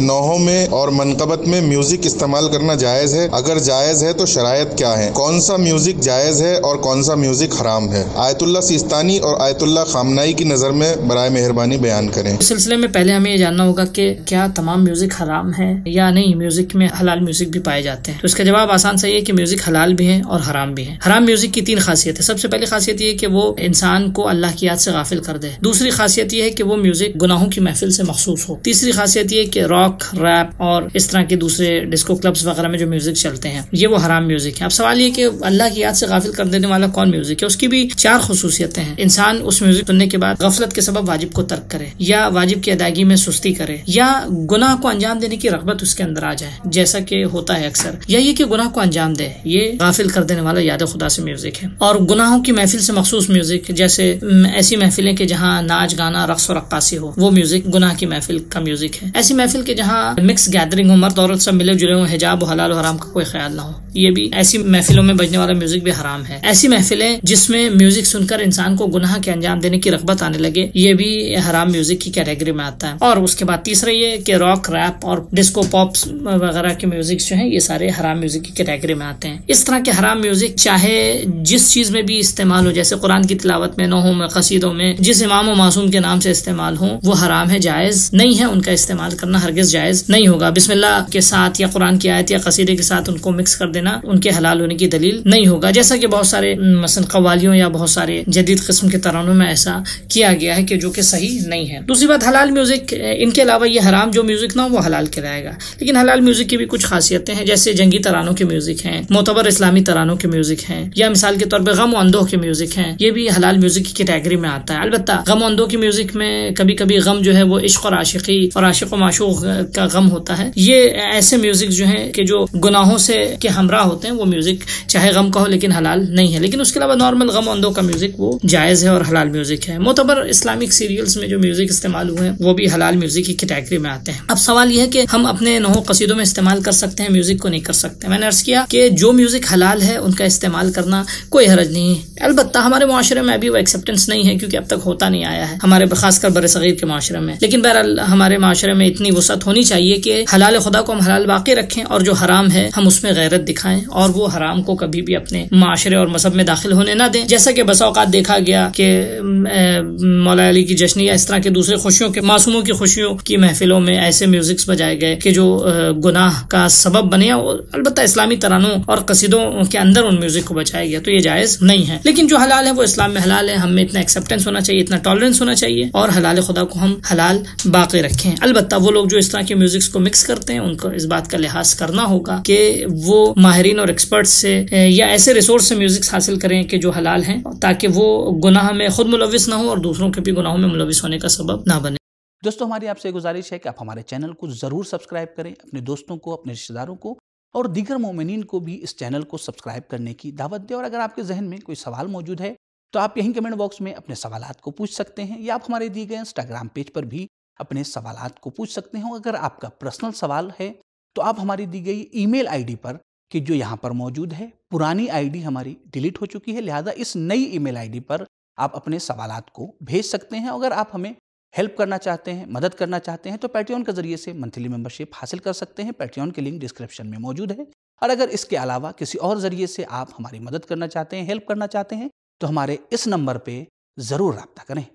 नौहों में और मनकबत में म्यूजिक इस्तेमाल करना जायज़ है? अगर जायज़ है तो शरायत क्या है? कौन सा म्यूजिक जायज़ है और कौन सा म्यूजिक हराम है? आयतुल्लाह सिस्तानी और आयतुल्लाह खामनाई की नज़र में बराए मेहरबानी बयान करें। इस सिलसिले में पहले हमें ये जानना होगा कि क्या तमाम म्यूजिक हराम है या नहीं, म्यूजिक में हलाल म्यूजिक भी पाए जाते हैं। तो इसका जवाब आसान सही है कि म्यूजिक हलाल भी है और हराम भी है। हराम म्यूजिक की 3 खासियत है। सबसे पहली खासियत ये है कि वो इंसान को अल्लाह की याद से गाफिल कर दे। दूसरी खासियत ये है कि वो म्यूजिक गुनाहों की महफिल से मखसूस हो। तीसरी खासियत ये है कि रॉक, रैप और इस तरह के दूसरे डिस्को क्लब्स वगैरह में जो म्यूजिक चलते हैं ये वो हराम म्यूजिक है। अब सवाल ये कि अल्लाह की याद से गाफिल कर देने वाला कौन म्यूजिक है? उसकी भी 4 खुसूसियतें हैं। इंसान उस म्यूजिक सुनने के बाद गफलत के सबब वाजिब को तर्क करे, या वाजिब की अदायगी में सुस्ती करे, या गुनाह को अंजाम देने की रगबत उसके अंदर आ जाए जैसा कि होता है अक्सर, या ये कि गुनाह को अंजाम दे, ये गाफिल कर देने वाला याद खुदा से म्यूजिक है। और गुनाहों की महफिल से मखसूस म्यूजिक, जैसे ऐसी महफिलें कि जहाँ नाच गाना रक्स और रक्कासी हो, वो म्यूजिक गुनाह की महफिल का म्यूजिक है। ऐसी महफिल के जहाँ मिक्स गैदरिंग हो, मर्द औरत सब मिले जुले हो, हिजाब हलाल और हराम का कोई ख्याल ना हो, ये भी ऐसी महफिलों में बजने वाला म्यूजिक भी हराम है। ऐसी महफिलें जिसमें म्यूजिक सुनकर इंसान को गुनाह के अंजाम देने की रगबत आने लगे, ये भी हराम म्यूजिक की कैटेगरी में आता है। और उसके बाद तीसरा ये कि रॉक, रैप और डिस्को पॉप वगैरह के म्यूजिक जो हैं ये सारे हराम म्यूजिक की कैटेगरी में आते हैं। इस तरह के हराम म्यूजिक चाहे जिस चीज में भी इस्तेमाल हो, जैसे कुरान की तिलावत में, नौहों में, कसीदों में, जिस इमाम और मासूम के नाम से इस्तेमाल हो, वो हराम है, जायज नहीं है। उनका इस्तेमाल करना हरगिज जायज नहीं होगा। बिस्मिल्लाह के साथ या कुरान की आयत या कसीदे के साथ उनको मिक्स कर देना उनके हलाल होने की दलील नहीं होगा, जैसा कि बहुत सारे मसलन कव्वालियों या बहुत सारे जदीद किस्म के तरानों में ऐसा किया गया है कि जो कि सही नहीं है। दूसरी बात, हलाल म्यूजिक, इनके अलावा ये हराम जो म्यूजिक ना हो वो हलाल कहलाएगा। लेकिन हलाल म्यूजिक की भी कुछ खासियतें हैं, जैसे जंगी तरानों के म्यूजिक हैं, मोतबर इस्लामी तरानों के म्यूजिक हैं, या मिसाल के तौर पर गम अंदों के म्यूजिक हैं, ये भी हलाल म्यूजिक की कैटेगरी में आता है। अलबत्ता गम अंदों की म्यूजिक में कभी कभी गम जो है वो इश्क और आशिकी और आशिक और माशूक का गम होता है। ये ऐसे म्यूजिक जो है कि जो गुनाहों से के हमरा होते हैं, वो म्यूजिक चाहे गम का हो लेकिन हलाल नहीं है। लेकिन उसके अलावा नॉर्मल गम अंदों का म्यूजिक वो जायज है और हलाल म्यूजिक है। मोतबर इस्लामिक सीरियल्स में जो म्यूजिक इस्तेमाल हुए हैं वो भी हलाल म्यूजिक की कैटेगरी में आते हैं। अब सवाल यह है कि हम अपने नौहों कसीदों में इस्तेमाल कर सकते हैं, म्यूजिक को नहीं कर सकते। मैंने अर्ज किया कि जो म्यूजिक हलाल है उनका इस्तेमाल करना कोई हरज नहीं है। अलबत्ता हमारे मुआशरे में अभी वो एक्सेप्टेंस नहीं है, क्योंकि अब तक होता नहीं आया है हमारे खासकर बरसगीर के मुआशरे में। लेकिन बहरहाल हमारे मुआशरे में इतनी वसअत होनी चाहिए कि हलाल खुदा को हम हलाल बाकी रखें और जो हराम है हम उसमें गैरत दिखाएं, और वो हराम को कभी भी अपने मुआशरे और मजहब में दाखिल होने ना दें। जैसा कि बसा औकात देखा गया कि मौला अली की जश्नी या इस तरह के दूसरे खुशियों के, मासूमों की खुशियों की महफिलों में ऐसे म्यूजिक्स बजाए गए कि जो गुनाह का सबब बने। अलबत्ता इस्लामी तरानों और कसीदों के अंदर उन म्यूजिक को बचाया गया, तो ये जायज नहीं है। लेकिन जो हलाल है वो इस्लाम में हलाल है। हमें इतना एक्सेप्टेंस होना चाहिए, इतना टॉलरेंस होना चाहिए, और हलाल खुदा को हम हलाल बाकी रखें। अलबत्ता वो लोग जो इस तरह के म्यूजिक्स को मिक्स करते हैं उनको इस बात का लिहाज करना होगा कि वो माहिरीन और एक्सपर्ट से या ऐसे रिसोर्स से म्यूजिक हासिल करें कि जो हलाल हैं, ताकि वो गुनाह में खुद मुलविस ना हो और दूसरों के भी गुनाहों में मुलविस होने का सबब ना बने। दोस्तों, हमारी आपसे गुजारिश है कि आप हमारे चैनल को ज़रूर सब्सक्राइब करें, अपने दोस्तों को, अपने रिश्तेदारों को और दीगर मोमिनीन को भी इस चैनल को सब्सक्राइब करने की दावत दें। और अगर आपके जहन में कोई सवाल मौजूद है तो आप यहीं कमेंट बॉक्स में अपने सवालात को पूछ सकते हैं, या आप हमारे दिए गए इंस्टाग्राम पेज पर भी अपने सवालात को पूछ सकते हैं। अगर आपका पर्सनल सवाल है तो आप हमारी दी गई ईमेल आईडी पर, कि जो यहाँ पर मौजूद है, पुरानी आईडी हमारी डिलीट हो चुकी है, लिहाजा इस नई ईमेल आईडी पर आप अपने सवालात को भेज सकते हैं। अगर आप हमें हेल्प करना चाहते हैं, मदद करना चाहते हैं, तो पैट्रियन के जरिए से मंथली मेंबरशिप हासिल कर सकते हैं। पैट्रियन की लिंक डिस्क्रिप्शन में मौजूद है। और अगर इसके अलावा किसी और जरिए से आप हमारी मदद करना चाहते हैं, हेल्प करना चाहते हैं, तो हमारे इस नंबर पे ज़रूर रब्ता करें।